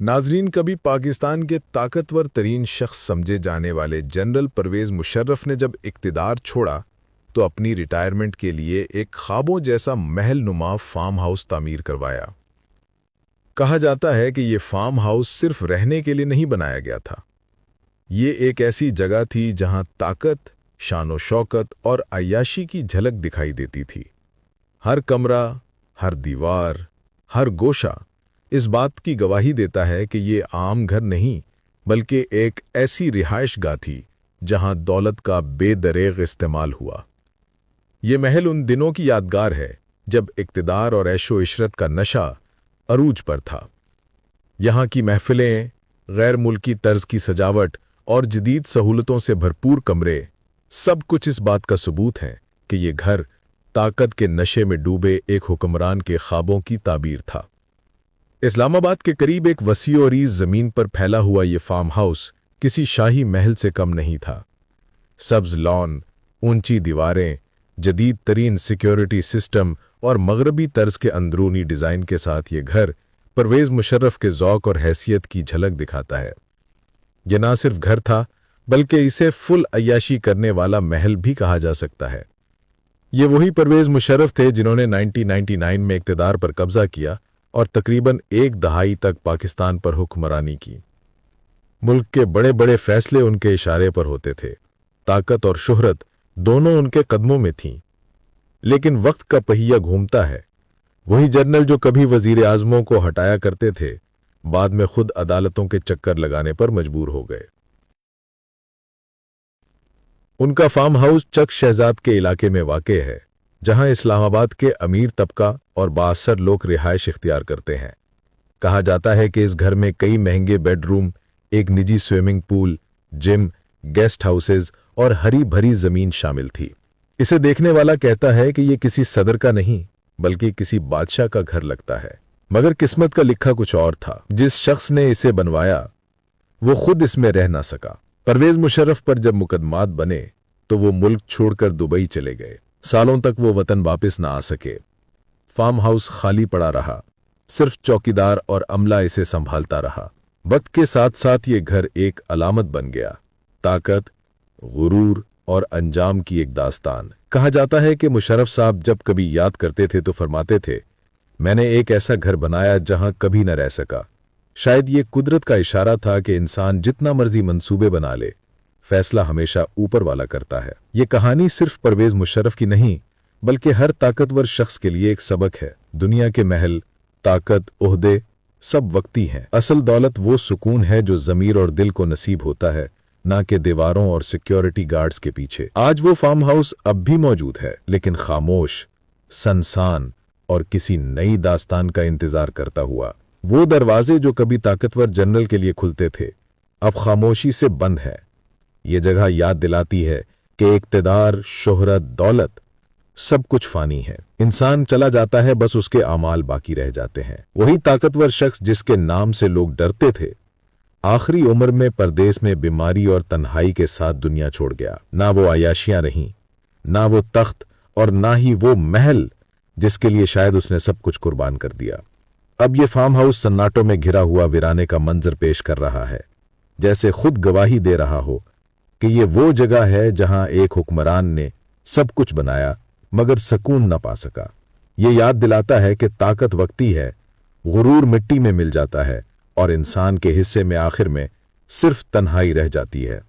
ناظرین، کبھی پاکستان کے طاقتور ترین شخص سمجھے جانے والے جنرل پرویز مشرف نے جب اقتدار چھوڑا تو اپنی ریٹائرمنٹ کے لیے ایک خوابوں جیسا محل نما فارم ہاؤس تعمیر کروایا۔ کہا جاتا ہے کہ یہ فارم ہاؤس صرف رہنے کے لیے نہیں بنایا گیا تھا، یہ ایک ایسی جگہ تھی جہاں طاقت، شان و شوکت اور عیاشی کی جھلک دکھائی دیتی تھی۔ ہر کمرہ، ہر دیوار، ہر گوشہ اس بات کی گواہی دیتا ہے کہ یہ عام گھر نہیں بلکہ ایک ایسی رہائش گاہ تھی جہاں دولت کا بے دریغ استعمال ہوا۔ یہ محل ان دنوں کی یادگار ہے جب اقتدار اور عیش و عشرت کا نشہ عروج پر تھا۔ یہاں کی محفلیں، غیر ملکی طرز کی سجاوٹ اور جدید سہولتوں سے بھرپور کمرے، سب کچھ اس بات کا ثبوت ہیں کہ یہ گھر طاقت کے نشے میں ڈوبے ایک حکمران کے خوابوں کی تعبیر تھا۔ اسلام آباد کے قریب ایک وسیع و عریض زمین پر پھیلا ہوا یہ فارم ہاؤس کسی شاہی محل سے کم نہیں تھا۔ سبز لان، اونچی دیواریں، جدید ترین سیکیورٹی سسٹم اور مغربی طرز کے اندرونی ڈیزائن کے ساتھ یہ گھر پرویز مشرف کے ذوق اور حیثیت کی جھلک دکھاتا ہے۔ یہ نہ صرف گھر تھا بلکہ اسے فل عیاشی کرنے والا محل بھی کہا جا سکتا ہے۔ یہ وہی پرویز مشرف تھے جنہوں نے 1999 میں اقتدار پر قبضہ کیا اور تقریباً ایک دہائی تک پاکستان پر حکمرانی کی۔ ملک کے بڑے بڑے فیصلے ان کے اشارے پر ہوتے تھے، طاقت اور شہرت دونوں ان کے قدموں میں تھیں۔ لیکن وقت کا پہیہ گھومتا ہے، وہی جنرل جو کبھی وزیر اعظموں کو ہٹایا کرتے تھے، بعد میں خود عدالتوں کے چکر لگانے پر مجبور ہو گئے۔ ان کا فارم ہاؤس چک شہزاد کے علاقے میں واقع ہے، جہاں اسلام آباد کے امیر طبقہ اور بااثر لوگ رہائش اختیار کرتے ہیں۔ کہا جاتا ہے کہ اس گھر میں کئی مہنگے بیڈ روم، ایک نجی سوئمنگ پول، جم، گیسٹ ہاؤسز اور ہری بھری زمین شامل تھی۔ اسے دیکھنے والا کہتا ہے کہ یہ کسی صدر کا نہیں بلکہ کسی بادشاہ کا گھر لگتا ہے۔ مگر قسمت کا لکھا کچھ اور تھا۔ جس شخص نے اسے بنوایا وہ خود اس میں رہ نہ سکا۔ پرویز مشرف پر جب مقدمات بنے تو وہ ملک چھوڑ کر دبئی چلے گئے۔ سالوں تک وہ وطن واپس نہ آ سکے۔ فارم ہاؤس خالی پڑا رہا، صرف چوکیدار اور عملہ اسے سنبھالتا رہا۔ وقت کے ساتھ ساتھ یہ گھر ایک علامت بن گیا، طاقت، غرور اور انجام کی ایک داستان۔ کہا جاتا ہے کہ مشرف صاحب جب کبھی یاد کرتے تھے تو فرماتے تھے، میں نے ایک ایسا گھر بنایا جہاں کبھی نہ رہ سکا۔ شاید یہ قدرت کا اشارہ تھا کہ انسان جتنا مرضی منصوبے بنا لے، فیصلہ ہمیشہ اوپر والا کرتا ہے۔ یہ کہانی صرف پرویز مشرف کی نہیں بلکہ ہر طاقتور شخص کے لیے ایک سبق ہے۔ دنیا کے محل، طاقت، عہدے سب وقتی ہیں۔ اصل دولت وہ سکون ہے جو ضمیر اور دل کو نصیب ہوتا ہے، نہ کہ دیواروں اور سیکیورٹی گارڈز کے پیچھے۔ آج وہ فارم ہاؤس اب بھی موجود ہے، لیکن خاموش، سنسان اور کسی نئی داستان کا انتظار کرتا ہوا۔ وہ دروازے جو کبھی طاقتور جنرل کے لیے کھلتے تھے، اب خاموشی سے بند ہے۔ یہ جگہ یاد دلاتی ہے کہ اقتدار، شہرت، دولت سب کچھ فانی ہے۔ انسان چلا جاتا ہے، بس اس کے اعمال باقی رہ جاتے ہیں۔ وہی طاقتور شخص جس کے نام سے لوگ ڈرتے تھے، آخری عمر میں پردیس میں بیماری اور تنہائی کے ساتھ دنیا چھوڑ گیا۔ نہ وہ عیاشیاں رہیں، نہ وہ تخت اور نہ ہی وہ محل جس کے لیے شاید اس نے سب کچھ قربان کر دیا۔ اب یہ فارم ہاؤس سناٹوں میں گھرا ہوا ویرانے کا منظر پیش کر رہا ہے، جیسے خود گواہی دے رہا ہو کہ یہ وہ جگہ ہے جہاں ایک حکمران نے سب کچھ بنایا مگر سکون نہ پا سکا۔ یہ یاد دلاتا ہے کہ طاقت وقتی ہے، غرور مٹی میں مل جاتا ہے اور انسان کے حصے میں آخر میں صرف تنہائی رہ جاتی ہے۔